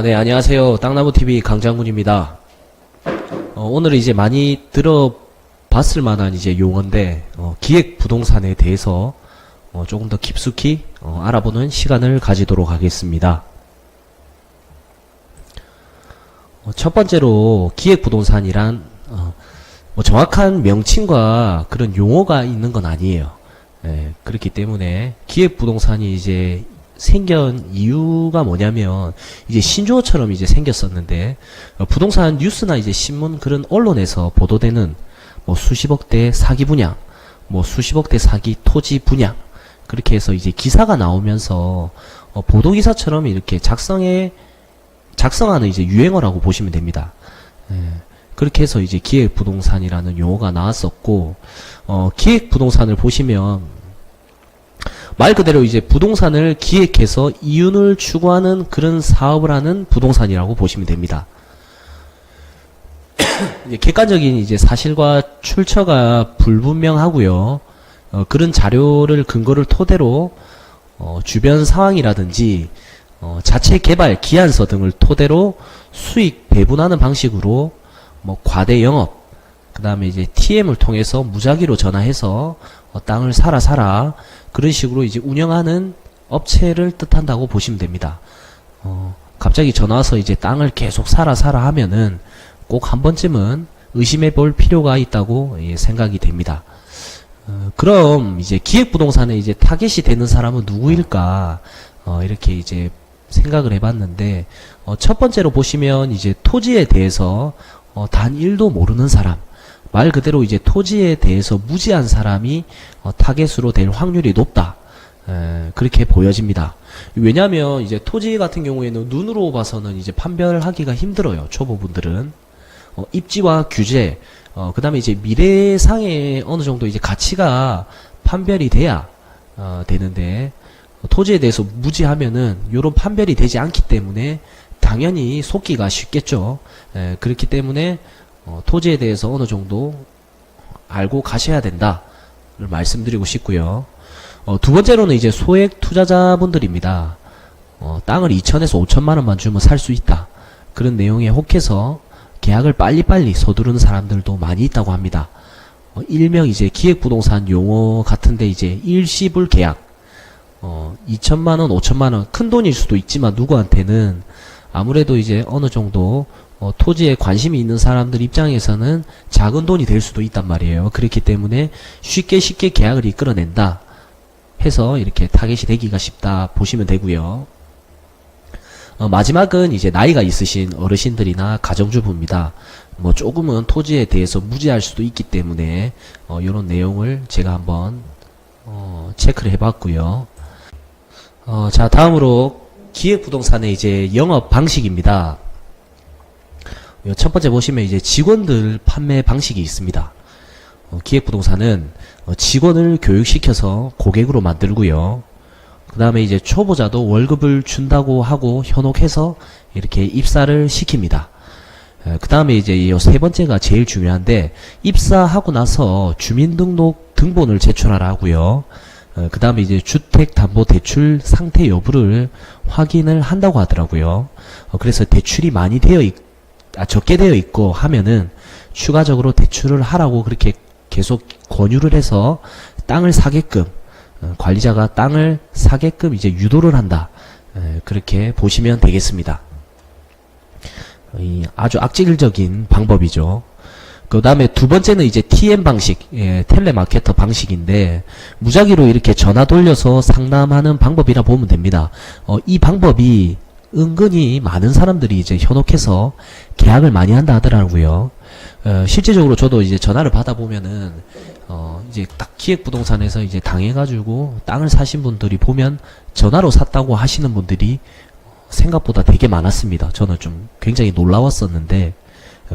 네, 안녕하세요. 땅나무TV 강장군입니다. 오늘은 이제 많이 들어봤을 만한 이제 용어인데, 기획부동산에 대해서, 조금 더 깊숙이, 알아보는 시간을 가지도록 하겠습니다. 첫 번째로, 기획부동산이란, 뭐 정확한 명칭과 그런 용어가 있는 건 아니에요. 그렇기 때문에, 기획부동산이 이제 생긴 이유가 뭐냐면 이제 신조어처럼 이제 생겼었는데 부동산 뉴스나 이제 신문 그런 언론에서 보도되는 뭐 수십억대 사기 분양, 뭐 수십억대 사기 토지 분양 그렇게 해서 이제 기사가 나오면서 보도 기사처럼 이렇게 작성하는 이제 유행어라고 보시면 됩니다. 그렇게 해서 이제 기획부동산이라는 용어가 나왔었고 기획부동산을 보시면 말 그대로 이제 부동산을 기획해서 이윤을 추구하는 그런 사업을 하는 부동산이라고 보시면 됩니다. 이제 객관적인 이제 사실과 출처가 불분명하고요. 그런 자료를 근거를 토대로 주변 상황이라든지 자체 개발 기한서 등을 토대로 수익 배분하는 방식으로 뭐 과대 영업, 그 다음에 이제 TM을 통해서 무작위로 전화해서 땅을 사라 그런 식으로 이제 운영하는 업체를 뜻한다고 보시면 됩니다. 갑자기 전화 와서 이제 땅을 계속 사라 하면은 꼭 한 번쯤은 의심해 볼 필요가 있다고 생각이 됩니다. 그럼 이제 기획부동산에 이제 타겟이 되는 사람은 누구일까? 이렇게 이제 생각을 해봤는데, 첫 번째로 보시면 이제 토지에 대해서 단 1도 모르는 사람, 말 그대로 이제 토지에 대해서 무지한 사람이 타겟으로 될 확률이 높다. 그렇게 보여집니다. 왜냐하면 이제 토지 같은 경우에는 눈으로 봐서는 이제 판별하기가 힘들어요. 초보분들은 입지와 규제, 그 다음에 이제 미래상의 어느 정도 이제 가치가 판별이 돼야 되는데 토지에 대해서 무지하면은 요런 판별이 되지 않기 때문에 당연히 속기가 쉽겠죠. 그렇기 때문에 토지에 대해서 어느 정도 알고 가셔야 된다를 말씀드리고 싶고요. 두 번째로는 이제 소액 투자자분들입니다. 땅을 2천에서 5천만원만 주면 살 수 있다. 그런 내용에 혹해서 계약을 빨리빨리 서두르는 사람들도 많이 있다고 합니다. 일명 이제 기획부동산 용어 같은데 이제 일시불 계약, 2천만원, 5천만원 큰 돈일 수도 있지만 누구한테는 아무래도 이제 어느 정도 토지에 관심이 있는 사람들 입장에서는 작은 돈이 될 수도 있단 말이에요. 그렇기 때문에 쉽게 계약을 이끌어낸다 해서 이렇게 타겟이 되기가 쉽다 보시면 되고요. 마지막은 이제 나이가 있으신 어르신들이나 가정주부입니다. 뭐 조금은 토지에 대해서 무지할 수도 있기 때문에 이런 내용을 제가 한번 체크를 해봤고요. 자, 다음으로 기획부동산의 이제 영업 방식입니다. 첫 번째 보시면 이제 직원들 판매 방식이 있습니다. 기획부동산은 직원을 교육시켜서 고객으로 만들고요. 그 다음에 이제 초보자도 월급을 준다고 하고 현혹해서 이렇게 입사를 시킵니다. 그 다음에 이제 이 세 번째가 제일 중요한데 입사하고 나서 주민등록 등본을 제출하라 하고요. 그 다음에 이제 주택담보대출 상태 여부를 확인을 한다고 하더라고요. 그래서 대출이 많이 적게 되어 있고 하면은 추가적으로 대출을 하라고 그렇게 계속 권유를 해서 땅을 사게끔 관리자가 땅을 사게끔 이제 유도를 한다. 그렇게 보시면 되겠습니다. 아주 악질적인 방법이죠. 그 다음에 두 번째는 이제 TM 방식, 텔레마케터 방식인데 무작위로 이렇게 전화 돌려서 상담하는 방법이라 보면 됩니다. 이 방법이 은근히 많은 사람들이 이제 현혹해서 계약을 많이 한다 하더라고요. 실제적으로 저도 이제 전화를 받아보면은, 이제 딱 기획부동산에서 이제 당해가지고 땅을 사신 분들이 보면 전화로 샀다고 하시는 분들이 생각보다 되게 많았습니다. 저는 좀 굉장히 놀라웠었는데,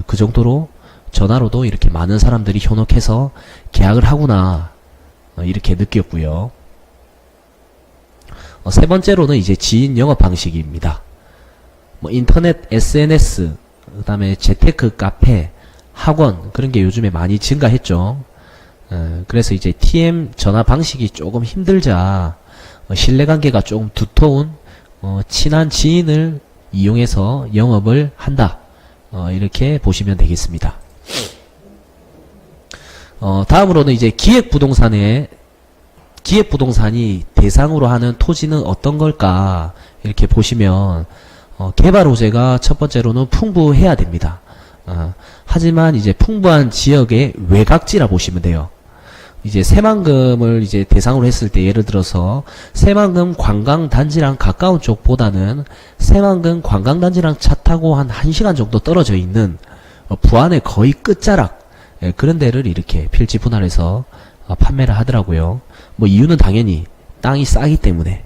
그 정도로 전화로도 이렇게 많은 사람들이 현혹해서 계약을 하구나, 이렇게 느꼈고요. 세 번째로는 이제 지인 영업 방식입니다. 뭐 인터넷, SNS, 그 다음에 재테크 카페, 학원 그런 게 요즘에 많이 증가했죠. 그래서 이제 TM 전화 방식이 조금 힘들자 신뢰관계가 조금 두터운 친한 지인을 이용해서 영업을 한다. 이렇게 보시면 되겠습니다. 다음으로는 이제 기획부동산이 대상으로 하는 토지는 어떤 걸까? 이렇게 보시면, 개발 호재가 첫 번째로는 풍부해야 됩니다. 하지만 이제 풍부한 지역의 외곽지라 보시면 돼요. 이제 새만금을 이제 대상으로 했을 때 예를 들어서 새만금 관광단지랑 가까운 쪽보다는 새만금 관광단지랑 차 타고 한 1시간 정도 떨어져 있는 부안의 거의 끝자락, 그런 데를 이렇게 필지 분할해서 판매를 하더라고요. 뭐 이유는 당연히 땅이 싸기 때문에,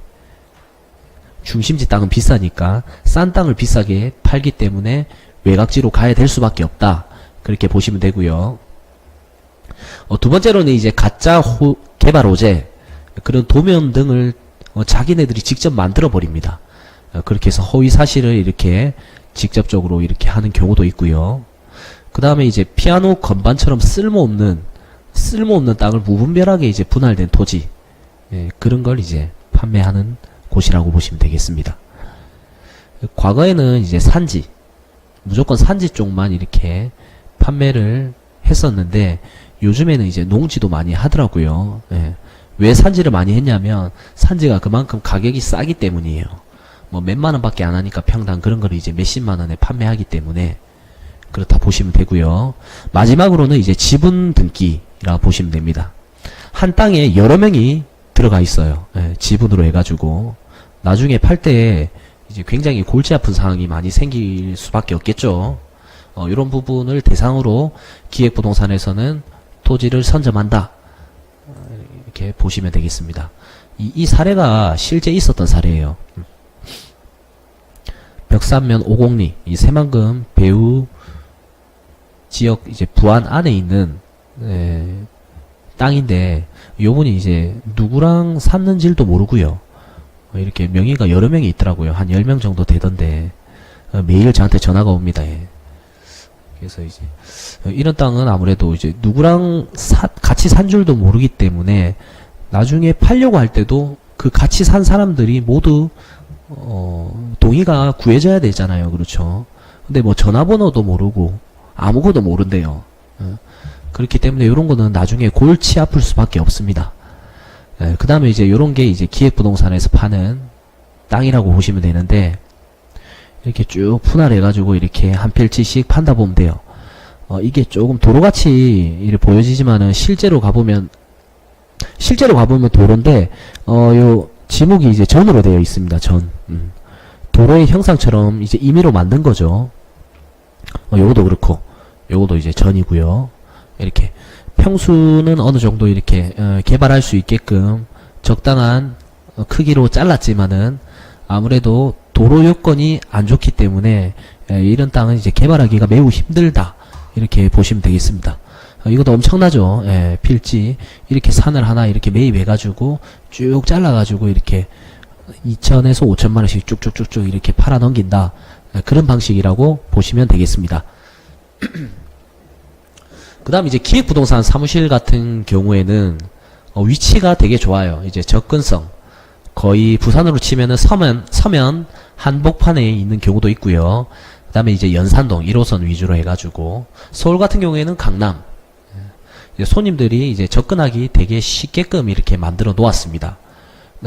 중심지 땅은 비싸니까 싼 땅을 비싸게 팔기 때문에 외곽지로 가야 될 수밖에 없다. 그렇게 보시면 되고요. 두 번째로는 이제 가짜 개발 호재, 그런 도면 등을 자기네들이 직접 만들어 버립니다. 그렇게 해서 허위 사실을 이렇게 직접적으로 이렇게 하는 경우도 있고요. 그 다음에 이제 피아노 건반처럼 쓸모없는 땅을 무분별하게 이제 분할된 토지, 그런 걸 이제 판매하는 곳이라고 보시면 되겠습니다. 과거에는 이제 무조건 산지 쪽만 이렇게 판매를 했었는데, 요즘에는 이제 농지도 많이 하더라고요. 왜 산지를 많이 했냐면, 산지가 그만큼 가격이 싸기 때문이에요. 뭐 몇만 원밖에 안 하니까 평당 그런 거를 이제 몇십만 원에 판매하기 때문에 그렇다 보시면 되고요. 마지막으로는 이제 지분 등기라 보시면 됩니다. 한 땅에 여러 명이 들어가 있어요. 지분으로 해가지고 나중에 팔 때 이제 굉장히 골치 아픈 상황이 많이 생길 수밖에 없겠죠. 이런 부분을 대상으로 기획부동산에서는 토지를 선점한다. 이렇게 보시면 되겠습니다. 이 사례가 실제 있었던 사례예요. 벽산면 502, 이 새만금 배우 지역 이제 부안 안에 있는 땅인데, 요분이 이제 누구랑 샀는지도 모르고요. 이렇게 명의가 여러 명이 있더라고요. 한 10명 정도 되던데 매일 저한테 전화가 옵니다. 그래서 이제 이런 땅은 아무래도 이제 누구랑 같이 산 줄도 모르기 때문에 나중에 팔려고 할 때도 그 같이 산 사람들이 모두 동의가 구해져야 되잖아요. 그렇죠? 근데 뭐 전화번호도 모르고 아무것도 모른대요. 그렇기 때문에 이런 거는 나중에 골치 아플 수밖에 없습니다. 그 다음에 이제 요런 게 이제 기획부동산에서 파는 땅이라고 보시면 되는데, 이렇게 쭉 분할해가지고 이렇게 한 필지씩 판다 보면 돼요. 이게 조금 도로같이 이렇게 보여지지만은 실제로 가보면 도로인데, 요 지목이 이제 전으로 되어 있습니다. 도로의 형상처럼 이제 임의로 만든 거죠. 요것도 그렇고, 요것도 이제 전이고요. 이렇게 평수는 어느 정도 이렇게 개발할 수 있게끔 적당한 크기로 잘랐지만은 아무래도 도로 요건이 안 좋기 때문에 이런 땅은 이제 개발하기가 매우 힘들다. 이렇게 보시면 되겠습니다. 이것도 엄청나죠. 필지 이렇게 산을 하나 이렇게 매입해가지고 쭉 잘라가지고 이렇게 2천에서 5천만 원씩 쭉쭉쭉쭉 이렇게 팔아 넘긴다. 그런 방식이라고 보시면 되겠습니다. 그 다음 이제 기획부동산 사무실 같은 경우에는 위치가 되게 좋아요. 이제 접근성, 거의 부산으로 치면은 서면 한복판에 있는 경우도 있고요. 그 다음에 이제 연산동 1호선 위주로 해가지고, 서울 같은 경우에는 강남, 이제 손님들이 이제 접근하기 되게 쉽게끔 이렇게 만들어 놓았습니다.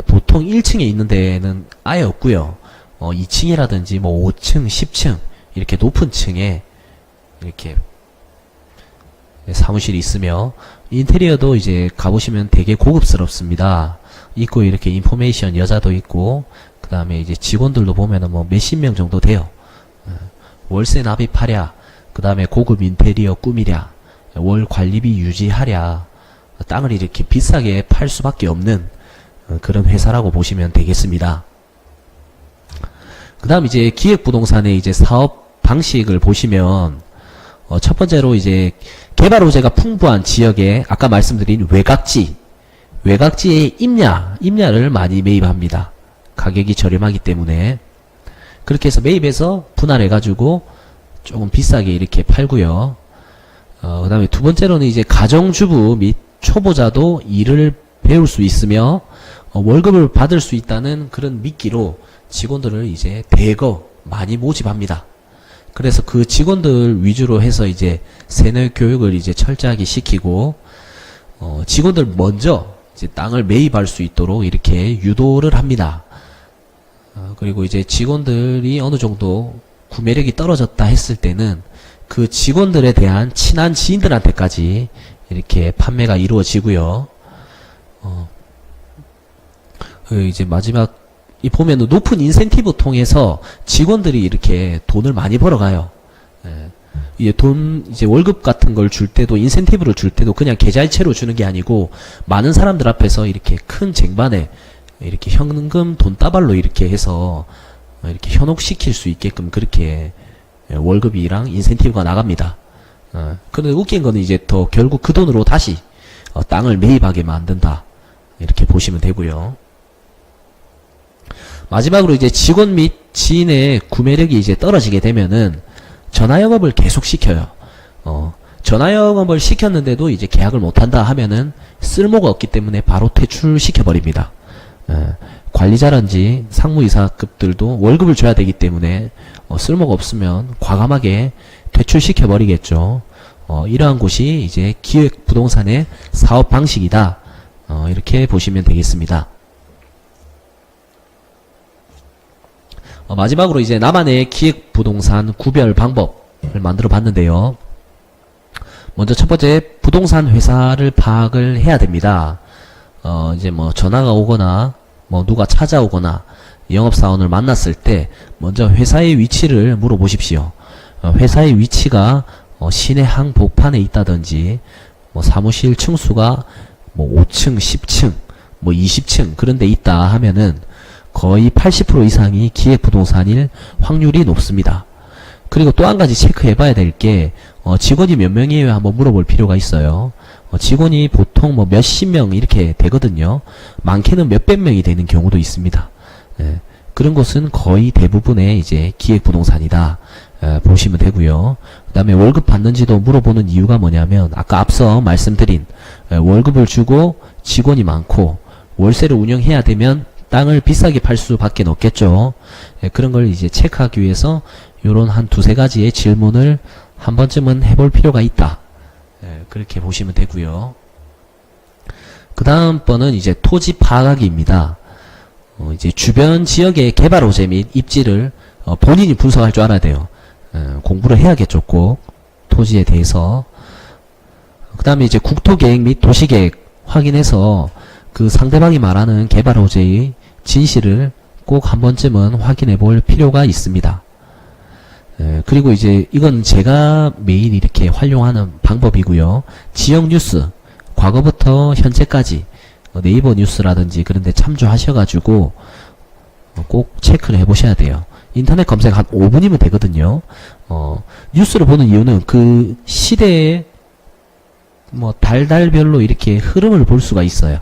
보통 1층에 있는 데는 아예 없고요. 2층이라든지 뭐 5층, 10층 이렇게 높은 층에 이렇게 사무실이 있으며, 인테리어도 이제 가보시면 되게 고급스럽습니다. 있고 이렇게 인포메이션 여자도 있고, 그 다음에 이제 직원들도 보면은 뭐 몇십 명 정도 돼요. 월세 납입하랴, 그 다음에 고급 인테리어 꾸미랴, 월 관리비 유지하랴, 땅을 이렇게 비싸게 팔 수밖에 없는 그런 회사라고 보시면 되겠습니다. 그 다음 이제 기획부동산의 이제 사업 방식을 보시면, 첫 번째로 이제 개발 호재가 풍부한 지역에 아까 말씀드린 외곽지의 임야를 많이 매입합니다. 가격이 저렴하기 때문에. 그렇게 해서 매입해서 분할해가지고 조금 비싸게 이렇게 팔고요. 그 다음에 두 번째로는 이제 가정주부 및 초보자도 일을 배울 수 있으며 월급을 받을 수 있다는 그런 미끼로 직원들을 이제 대거 많이 모집합니다. 그래서 그 직원들 위주로 해서 이제 세뇌 교육을 이제 철저하게 시키고, 직원들 먼저 이제 땅을 매입할 수 있도록 이렇게 유도를 합니다. 그리고 이제 직원들이 어느 정도 구매력이 떨어졌다 했을 때는 그 직원들에 대한 친한 지인들한테까지 이렇게 판매가 이루어지고요. 이제 마지막 이 보면은 높은 인센티브 통해서 직원들이 이렇게 돈을 많이 벌어가요. 이제 월급 같은 걸 줄 때도, 인센티브를 줄 때도 그냥 계좌이체로 주는 게 아니고 많은 사람들 앞에서 이렇게 큰 쟁반에 이렇게 현금 돈다발로 이렇게 해서 이렇게 현혹시킬 수 있게끔 그렇게 월급이랑 인센티브가 나갑니다. 근데 웃긴 거는 이제 더 결국 그 돈으로 다시 땅을 매입하게 만든다, 이렇게 보시면 되고요. 마지막으로 이제 직원 및 지인의 구매력이 이제 떨어지게 되면은 전화영업을 계속 시켜요. 전화영업을 시켰는데도 이제 계약을 못한다 하면은 쓸모가 없기 때문에 바로 퇴출시켜버립니다. 관리자란지 상무이사급들도 월급을 줘야 되기 때문에 쓸모가 없으면 과감하게 퇴출시켜버리겠죠. 이러한 곳이 이제 기획부동산의 사업 방식이다, 이렇게 보시면 되겠습니다. 마지막으로 이제 나만의 기획부동산 구별 방법을 만들어 봤는데요. 먼저 첫 번째, 부동산 회사를 파악을 해야 됩니다. 이제 뭐 전화가 오거나 뭐 누가 찾아오거나 영업사원을 만났을 때 먼저 회사의 위치를 물어보십시오. 회사의 위치가 시내 한복판에 있다든지, 뭐 사무실 층수가 뭐 5층, 10층, 뭐 20층 그런 데 있다 하면은 거의 80% 이상이 기획부동산일 확률이 높습니다. 그리고 또 한 가지 체크해 봐야 될 게, 직원이 몇 명이에요? 한번 물어볼 필요가 있어요. 직원이 보통 뭐 몇십 명 이렇게 되거든요. 많게는 몇백 명이 되는 경우도 있습니다. 그런 곳은 거의 대부분의 이제 기획부동산이다, 보시면 되고요. 그 다음에 월급 받는지도 물어보는 이유가 뭐냐면, 아까 앞서 말씀드린 월급을 주고 직원이 많고 월세를 운영해야 되면 땅을 비싸게 팔 수밖에 없겠죠. 그런 걸 이제 체크하기 위해서 요런 한 두세 가지의 질문을 한 번쯤은 해볼 필요가 있다, 그렇게 보시면 되고요. 그 다음 번은 이제 토지 파악하기입니다. 이제 주변 지역의 개발 호재 및 입지를 본인이 분석할 줄 알아야 돼요. 공부를 해야겠죠, 꼭 토지에 대해서. 그 다음에 이제 국토계획 및 도시계획 확인해서 그 상대방이 말하는 개발 호재의 진실을 꼭 한 번쯤은 확인해 볼 필요가 있습니다. 그리고 이제 이건 제가 매일 이렇게 활용하는 방법이고요. 지역 뉴스, 과거부터 현재까지 네이버 뉴스라든지 그런 데 참조하셔가지고 꼭 체크를 해보셔야 돼요. 인터넷 검색 한 5분이면 되거든요. 뉴스를 보는 이유는 그 시대에 뭐 달달별로 이렇게 흐름을 볼 수가 있어요.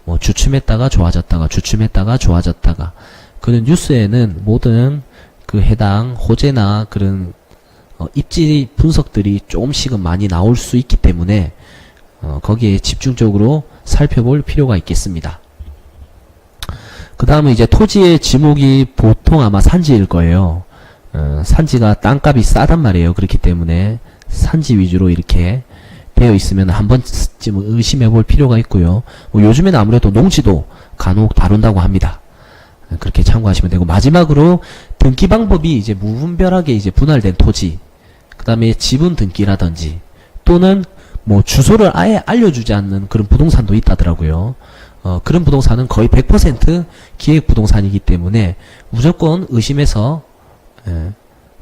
뭐 주춤했다가 좋아졌다가 주춤했다가 좋아졌다가. 그런 뉴스에는 모든 그 해당 호재나 그런 입지 분석들이 조금씩은 많이 나올 수 있기 때문에 거기에 집중적으로 살펴볼 필요가 있겠습니다. 그 다음은 이제 토지의 지목이 보통 아마 산지일 거예요. 산지가 땅값이 싸단 말이에요. 그렇기 때문에 산지 위주로 이렇게 되어 있으면 한 번쯤 의심해 볼 필요가 있고요. 뭐 요즘에는 아무래도 농지도 간혹 다룬다고 합니다. 그렇게 참고하시면 되고, 마지막으로 등기 방법이 이제 무분별하게 이제 분할된 토지, 그 다음에 지분 등기라든지 또는 뭐 주소를 아예 알려주지 않는 그런 부동산도 있다더라고요. 그런 부동산은 거의 100% 기획부동산이기 때문에 무조건 의심해서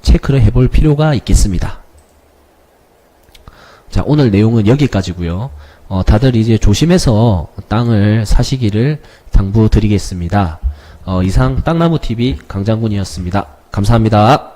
체크를 해볼 필요가 있겠습니다. 자, 오늘 내용은 여기까지고요. 다들 이제 조심해서 땅을 사시기를 당부드리겠습니다. 이상 땅나무TV 강장군이었습니다. 감사합니다.